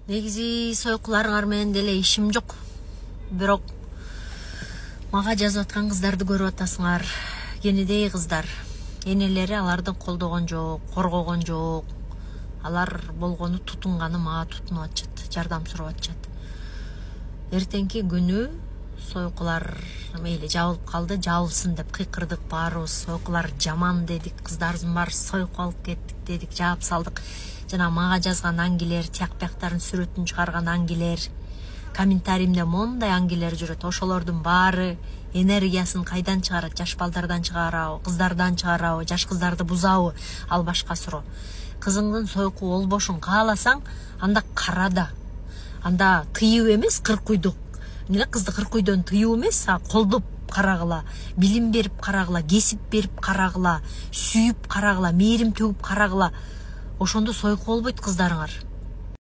Негизи сойкуларыңар менен деле ишим жок. Бирок мага жазып аткан кыздарды көрүп атасыңар. Кенедей кыздар. Энелери аларды колдогон жок, коргогон жок. Алар болгону тутунганы мага тутунуп атышат, жардам сурап атышат. Эртеңки күнү сойкулар мейли жабылып калды, жабылсын деп кыйкырдык баарыбыз. Сойкулар жаман дедик, кыздардын баары сойку алып кеттик дедик, жаап салдык. Жана мага жазган аңгилер, тияк-бияктардын сүрөтүн чыгарган аңгилер, комментариимде мондай аңгилер жүрөт. Ошолордун баары энергиясын кайдан чыгарат? Жаш балдардан чыгарабы, кыздардан чыгарабы, жаш кыздарды бузабы? Ал башка суроо. Кызыңдын сойку болбошун кааласаң, анда карада. Анда тыюу эмес, кыркуйдук. Эмне кызды кыркуйдон тыюу эмес, колдоп карагыла, билим берип карагыла, кесип берип карагыла, сүйүп карагыла, мээрим төгүп карагыла. Ошондо сойку болбойт кыздарыңар.